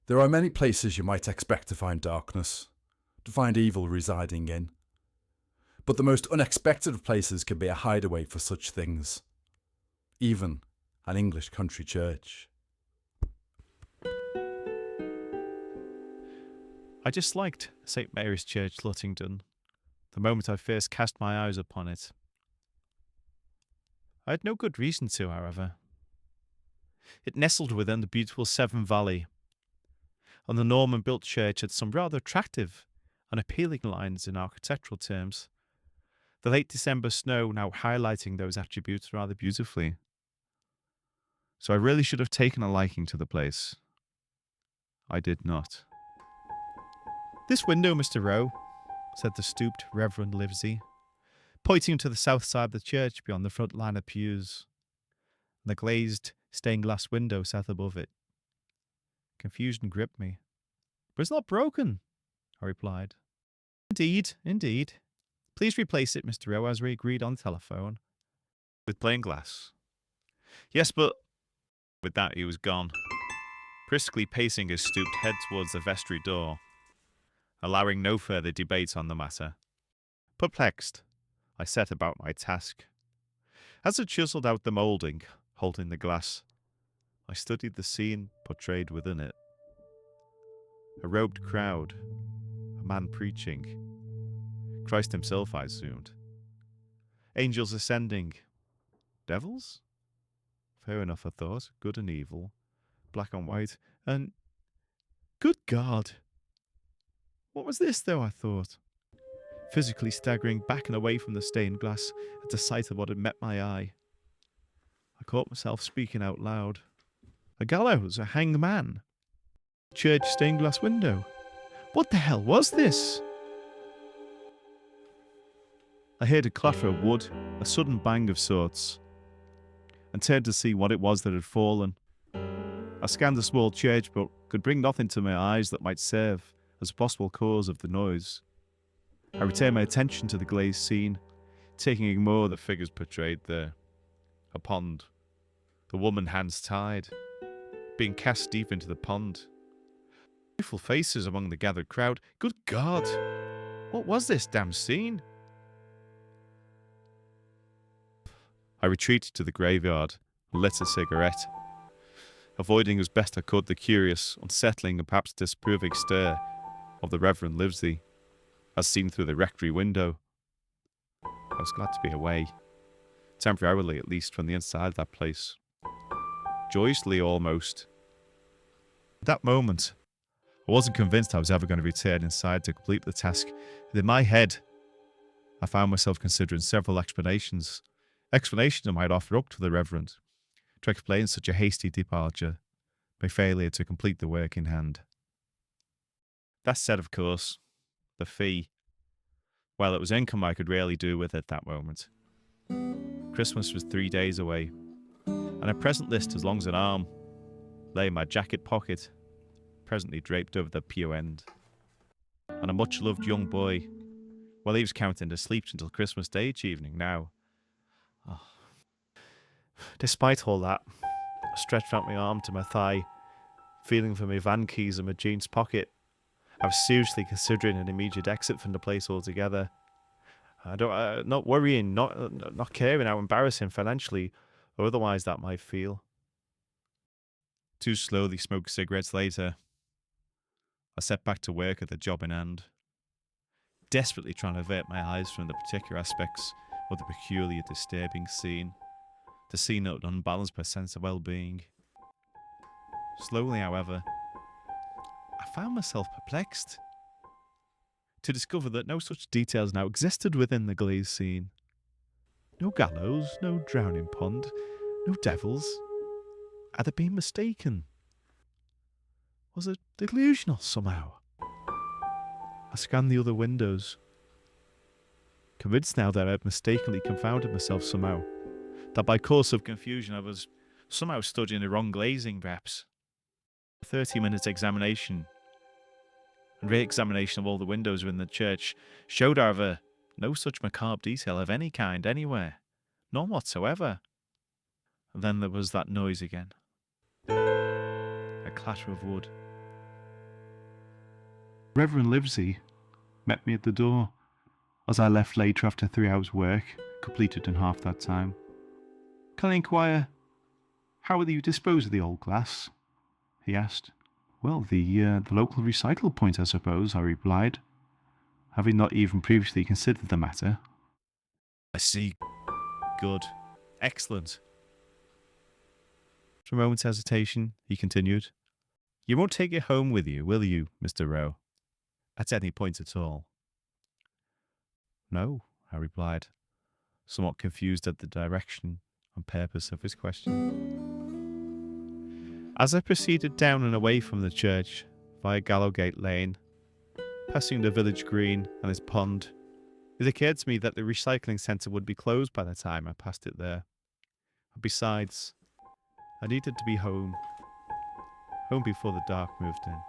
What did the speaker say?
There are many places you might expect to find darkness, to find evil residing in. But the most unexpected of places can be a hideaway for such things. Even an English country church. I disliked St. Mary's Church, Luttington, the moment I first cast my eyes upon it. I had no good reason to, however. It nestled within the beautiful Severn Valley, and the Norman-built church had some rather attractive and appealing lines in architectural terms, the late December snow now highlighting those attributes rather beautifully. So I really should have taken a liking to the place. I did not. "This window, Mr. Rowe," said the stooped Reverend Livesey, pointing to the south side of the church beyond the front line of pews, and the glazed stained glass window set above it. Confusion gripped me. "But it's not broken," I replied. Indeed. Please replace it, Mr. Rowe, as we agreed on the telephone." "With plain glass?" "Yes, but—" With that he was gone, briskly pacing his stooped head towards the vestry door, allowing no further debate on the matter. Perplexed, I set about my task. As I chiselled out the moulding, holding the glass, I studied the scene portrayed within it. A robed crowd, a man preaching. Christ himself, I assumed. Angels ascending. Devils? Fair enough, I thought. Good and evil. Black and white. And... good God! What was this, though, I thought, physically staggering back and away from the stained glass at the sight of what had met my eye. I caught myself speaking out loud. A gallows, a hanged man. Church stained glass window. What the hell was this? I heard a clatter of wood, a sudden bang of sorts, and turned to see what it was that had fallen. I scanned the small church, but could bring nothing to my eyes that might serve as a possible cause of the noise. I returned my attention to the glazed scene, taking more the figures portrayed there. A pond. The woman hands tied, being cast deep into the pond. Beautiful faces among the gathered crowd. Good God! What was this damn scene? I retreated to the graveyard and lit a cigarette, avoiding as best I could the curious, unsettling and perhaps disapproving stare of the Reverend Livesey, as seen through the rectory window. I was glad to be away, temporarily at least, from the inside of that place. Joyously almost. At that moment, I wasn't convinced I was ever going to return inside to complete the task, and in my head, I found myself considering several explanations I might offer up to the Reverend to explain such a hasty departure, my failure to complete the work in hand. That said, of course, the fee. Well, it was income I could really do with at that moment. Christmas was 3 days away, and a present list as long as an arm lay in my jacket pocket, presently draped over the pew end. And a much-loved young boy, well, he was counting to sleep until Christmas Day each evening now. Oh. Despite all that, I stretched out my arm to my thigh, feeling for my van keys in my jeans pocket. I was seriously considering an immediate exit from the place altogether. Not worrying, not caring how embarrassing financially or otherwise that might feel. 2 slowly smoked cigarettes later, I set back to work at the job in hand, desperately trying to avert my eyes from the particular aspects of the peculiar, disturbing scene, the scene that unbalanced my sense of well-being. Slowly, however, I found myself perplexed to discover that no such details now existed within the glazed scene. No gallows, no drowning pond, no devils. Had I been mistaken? Was it delusional somehow? I scanned the other windows, convinced now that I had mistakenly confounded myself somehow, that by course of confusion I was somehow studying the wrong glazing perhaps. A 30-minute examination and re-examination of all the windows within the church showed, however, no such macabre detail of any kind anywhere, none whatsoever. And then there was that noise again. A clatter of wood, Reverend Livesey met me at the door as I left later after 3 hours' work, completed in half that time. "Can I inquire, how will you dispose of the old glass?" he asked. "Well, the local recycle point, I suppose," I replied, having not even previously considered the matter. "I see. Good. Excellent." After a moment's hesitation, he continued, "You won't take it home with you, will you, Mr. Rowe? At any point at all?" "No," I replied, somewhat confused at the direction and purpose of his question. As I proceeded down and away from the church via Gallowgate Lane, passing the village green and its pond, it occurred to me that the recycling centre would be closed by the time I passed it there. And besides, I needed to be home before the dark moved in.